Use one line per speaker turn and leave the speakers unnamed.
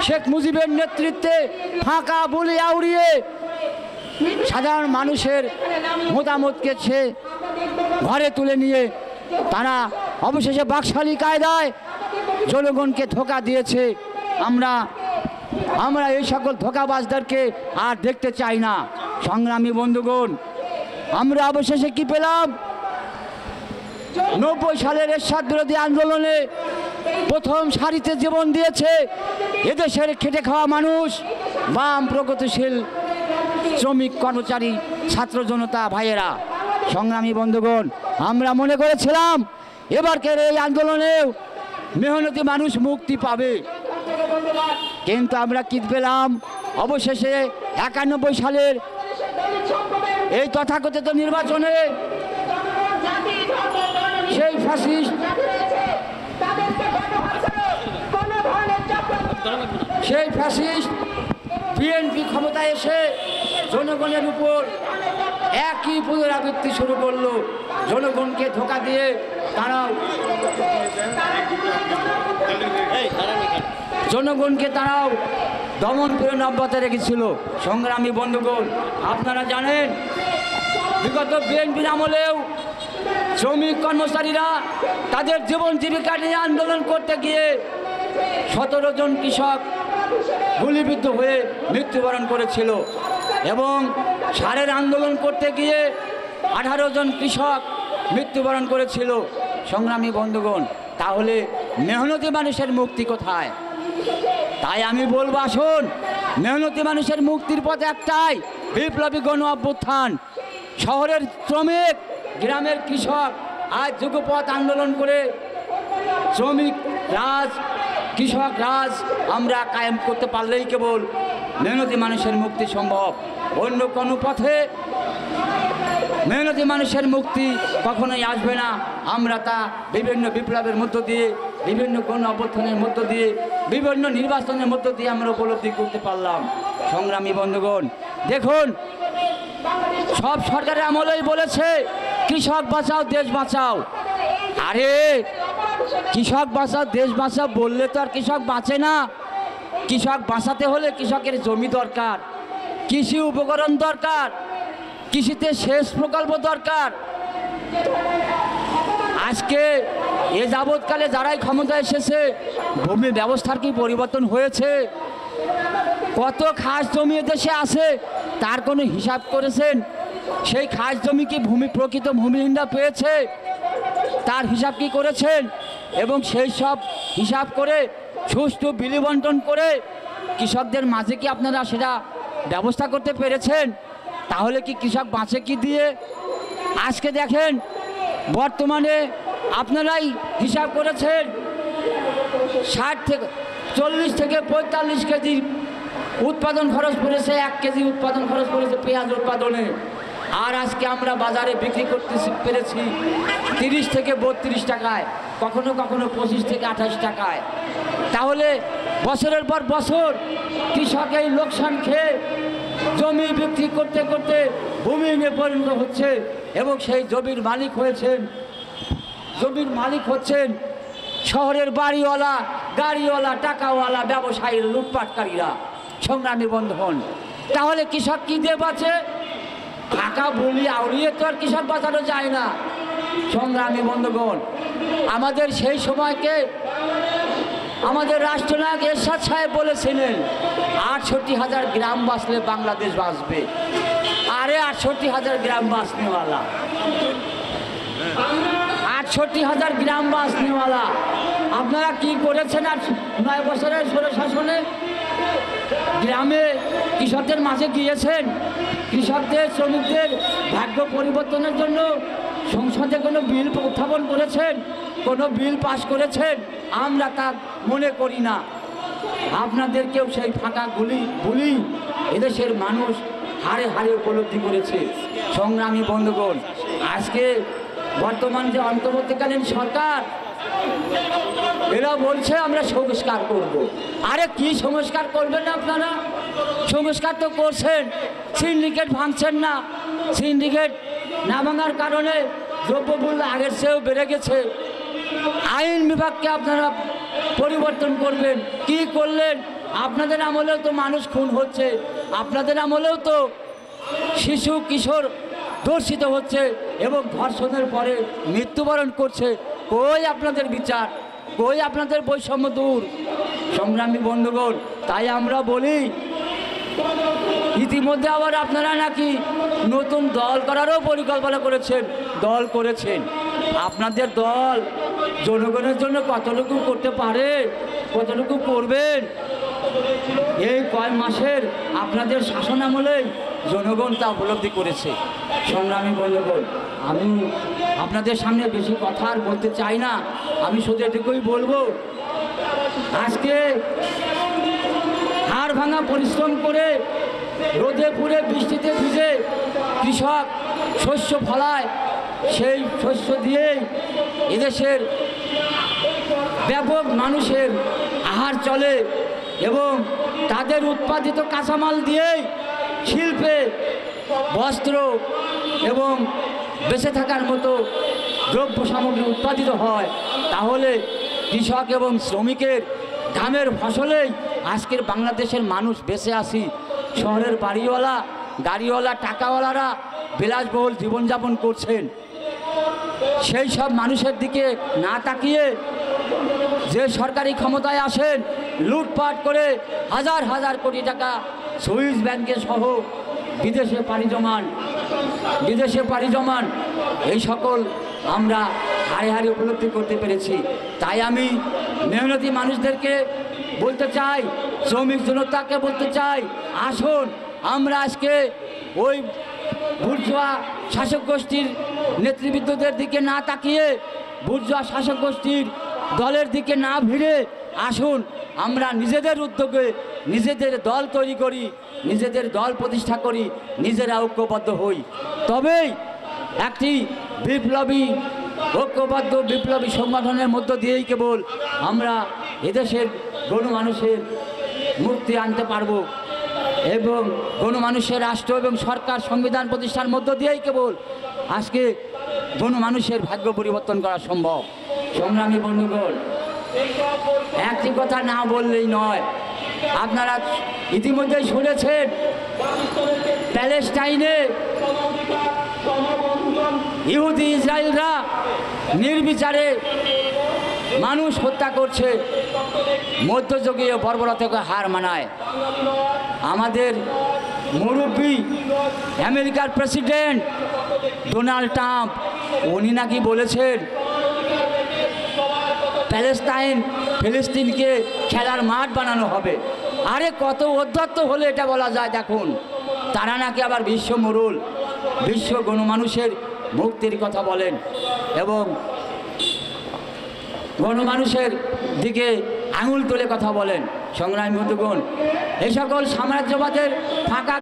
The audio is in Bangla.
শেখ মুজিবের নেতৃত্বে ফাঁকা বলে আউড়িয়ে সাধারণ মানুষের মতামতকে সে ঘরে তুলে নিয়ে তারা অবশেষে বাকশালী কায়দায় জনগণকে ধোঁকা দিয়েছে। আমরা এই সকল ধোঁকাবাজদেরকে আর দেখতে চাই না। সংগ্রামী বন্ধুগণ, আমরা অবশেষে কি পেলাম? 90 সালের এরশাদ বিরোধী আন্দোলনে প্রথম সারিতে জীবন দিয়েছে এদেশের খেটে খাওয়া মানুষ, বাম প্রগতিশীল শ্রমিক কর্মচারী ছাত্র জনতা ভাইয়েরা। সংগ্রামী বন্ধুগণ, আমরা মনে করেছিলাম এবারকার এই আন্দোলনেও মেহনতি মানুষ মুক্তি পাবে, কিন্তু আমরা কি পেলাম? অবশেষে 91 সালের এই তথাকথিত নির্বাচনে সেই ফ্যাসিস্ট বিএনপি ক্ষমতায় এসে জনগণের উপর একই পুনরাবৃত্তি শুরু করলো। জনগণকে ধোঁকা দিয়ে তারাও দমন পীড়ন অব্যাহত রেখেছিল। সংগ্রামী বন্ধুগণ, আপনারা জানেন বিগত বিএনপির আমলেও শ্রমিক কর্মচারীরা তাদের জীবন জীবিকা নিয়ে আন্দোলন করতে গিয়ে 17 জন কৃষক গুলিবিদ্ধ হয়ে মৃত্যুবরণ করেছিল এবং সারের আন্দোলন করতে গিয়ে 18 জন কৃষক মৃত্যুবরণ করেছিল। সংগ্রামী বন্ধুগণ, তাহলে মেহনতি মানুষের মুক্তি কোথায়? তাই আমি বলবো, আসুন, মেহনতি মানুষের মুক্তির পথ একটাই, বিপ্লবী গণ অভ্যুত্থান। শহরের শ্রমিক, গ্রামের কৃষক আজ যুগপথ আন্দোলন করে শ্রমিক রাজ, কৃষক রাজ আমরা কায়েম করতে পারলেই কেবল মেহনতি মানুষের মুক্তি সম্ভব। অন্য কোনো পথে মেহনতি মানুষের মুক্তি কখনোই আসবে না। আমরা তা বিভিন্ন বিপ্লবের মধ্য দিয়ে, বিভিন্ন গণ অভ্যুত্থানের মধ্য দিয়ে, বিভিন্ন নির্বাচনের মধ্য দিয়ে আমরা উপলব্ধি করতে পারলাম। সংগ্রামী বন্ধুগণ, দেখুন, সব সরকারের আমলেই বলেছে কৃষক বাঁচাও দেশ বাঁচাও। আরে কৃষক বাঁচাও দেশ বাঁচাও বললে তো আর কৃষক বাঁচে না। কৃষক বাঁচাতে হলে কৃষকের জমি দরকার, কৃষি উপকরণ দরকার, কৃষিতে সেচ প্রকল্প দরকার। আজকে এ যাবৎকালে যারাই ক্ষমতায় এসেছে, ভূমি ব্যবস্থার কি পরিবর্তন হয়েছে? কত খাস জমি দেশে আছে তার কোনো হিসাব করেছেন? সেই খাস জমি কি প্রকৃত ভূমিহীনরা পেয়েছে? তার হিসাব কি করেছেন? এবং সেই সব হিসাব করে সুষ্ঠু বিলি বন্টন করে কৃষকদের মাঝে কি আপনারা সেটা ব্যবস্থা করতে পেরেছেন? তাহলে কি কৃষক বাঁচে কি দিয়ে? আজকে দেখেন, বর্তমানে আপনারাই হিসাব করেছেন 40 থেকে 45 কেজি উৎপাদন খরচ পড়েছে, 1 কেজি উৎপাদন খরচ পড়েছে পেঁয়াজ উৎপাদনে। আর আজকে আমরা বাজারে বিক্রি করতে পেরেছি 30 থেকে 32 টাকায়, কখনো কখনো 25 থেকে 28 টাকায়। তাহলে বছরের পর বছর কৃষক এই লোকসান খেয়ে জমি বিক্রি করতে করতে ভূমিহীনে পরিণত হচ্ছে এবং সেই জমির মালিক হচ্ছেন শহরের বাড়িওয়ালা, গাড়িওয়ালা, টাকাওয়ালা, ব্যবসায়ী, লুটপাটকারীরা। সংগ্রামী বন্ধুগণ, তাহলে কৃষক কি দিয়ে বাঁচে? টাকা বলি আউড়িয়ে তো আর কৃষক বাঁচানো যায় না। সংগ্রামী বন্ধুগণ, আমাদের সেই সময়কে আমাদের রাষ্ট্রনায়ক এরশাদ সাহেব বলেছিলেন 68,000 গ্রাম বাঁচলে বাংলাদেশ বাঁচবে। আরে 68,000 গ্রাম বাঁচনেওয়ালা, 68,000 গ্রাম বাঁচনেওয়ালা আপনারা কি করেছেন? আর 9 বছরের স্বৈরশাসনে গ্রামে কৃষকদের মাঝে গিয়েছেন, কৃষকদের, শ্রমিকদের ভাগ্য পরিবর্তনের জন্য সংসদে কোনো বিল উত্থাপন করেছেন, কোনো বিল পাশ করেছেন? আমরা তা মনে করি না। আপনাদেরকেও সেই ফাঁকা গুলি এদেশের মানুষ হাড়ে হাড়ে উপলব্ধি করেছে। সংগ্রামী বন্ধুগণ, আজকে বর্তমান যে অন্তর্বর্তীকালীন সরকার, এরা বলছে আমরা সংস্কার করব। আরে কি সংস্কার করবেন আপনারা? সংস্কার তো করছেন, সিন্ডিকেট ভাঙছেন না। সিন্ডিকেট না ভাঙার কারণে দ্রব্যমূল্য আগের চেয়েও বেড়ে গেছে। আইন বিভাগকে আপনারা পরিবর্তন করবেন, কি করলেন? আপনাদের আমলেও তো মানুষ খুন হচ্ছে, আপনাদের আমলেও তো শিশু কিশোর ধর্ষিত হচ্ছে এবং ধর্ষণের পরে মৃত্যুবরণ করছে। কই আপনাদের বিচার, কই আপনাদের বৈষম্য দূর? সংগ্রামী বন্ধুগণ, তাই আমরা বলি, ইতিমধ্যে আবার আপনারা নাকি নতুন দল করারও পরিকল্পনা করেছেন, দল করেছেন। আপনাদের দল জনগণের জন্য কতটুকু করতে পারে, কতটুকু করবেন, এই কয় মাসের আপনাদের শাসন আমলে জনগণ তা উপলব্ধি করেছে। সংগ্রামী বন্ধুগণ, আমি আপনাদের সামনে বেশি কথা আর বলতে চাই না, আমি শুধু এটুকুই বলবো, আজকে হাড় ভাঙা পরিশ্রম করে রোদে পুড়ে বৃষ্টিতে ভিজে কৃষক শস্য ফলায়, সেই শস্য দিয়েই এদেশের ব্যাপক মানুষের আহার চলে এবং তাদের উৎপাদিত কাঁচামাল দিয়েই শিল্পে বস্ত্র এবং বেঁচে থাকার মতো দ্রব্য সামগ্রী উৎপাদিত হয়। তাহলে কৃষক এবং শ্রমিকের ঘামের ফসলেই আজকের বাংলাদেশের মানুষ বেঁচে আসি। শহরের বাড়িওয়ালা, গাড়িওয়ালা, টাকাওয়ালারা বিলাসবহুল জীবনযাপন করছেন। সেই সব মানুষের দিকে না তাকিয়ে যে সরকারি ক্ষমতায় আসেন, লুটপাট করে হাজার হাজার কোটি টাকা সুইস ব্যাংকে সহ বিদেশে পাড়ি জমান, এই সকল আমরা হারে হারে উপলব্ধি করতে পেরেছি। তাই আমি মেহনতি মানুষদেরকে বলতে চাই, শ্রমিক জনতাকে বলতে চাই, আসুন আমরা আজকে ওই বুর্জোয়া শাসক গোষ্ঠীর নেতৃবৃন্দদের দিকে না তাকিয়ে, বুর্জোয়া শাসক গোষ্ঠীর দলের দিকে না ভিড়ে আসুন আমরা নিজেদের উদ্যোগে নিজেদের দল তৈরি করি, নিজেদের দল প্রতিষ্ঠা করি, নিজেরা ঐক্যবদ্ধ হই। তবেই একটি ঐক্যবদ্ধ বিপ্লবী সংগঠনের মধ্য দিয়েই কেবল আমরা এদেশের গণমানুষের মুক্তি আনতে পারব এবং গণমানুষের রাষ্ট্র এবং সরকার সংবিধান প্রতিষ্ঠার মধ্য দিয়েই কেবল আজকে গণমানুষের ভাগ্য পরিবর্তন করা সম্ভব। সংগ্রামী বন্ধুগণ, একটি কথা না বললেই নয়, আপনারা ইতিমধ্যেই শুনেছেন প্যালেস্টাইনে ইহুদি ইসরায়েলরা নির্বিচারে মানুষ হত্যা করছে, মধ্যযুগীয় বর্বরতাকে হার মানায়। আমাদের মুরব্বী আমেরিকার প্রেসিডেন্ট ডোনাল্ড ট্রাম্প, উনি নাকি বলেছেন ফিলিস্তিনকে খেলার মাঠ বানানো হবে। আরে কত অধ্যত্ত হলে এটা বলা যায় দেখুন। তারা নাকি আবার বিশ্ব মোড়ল, বিশ্ব গণমানুষের মুক্তির কথা বলেন এবং গণমানুষের দিকে আঙুল তুলে কথা বলেন। সংগ্রামী বন্ধুগণ, এই সকল সাম্রাজ্যবাদের ফাঁকা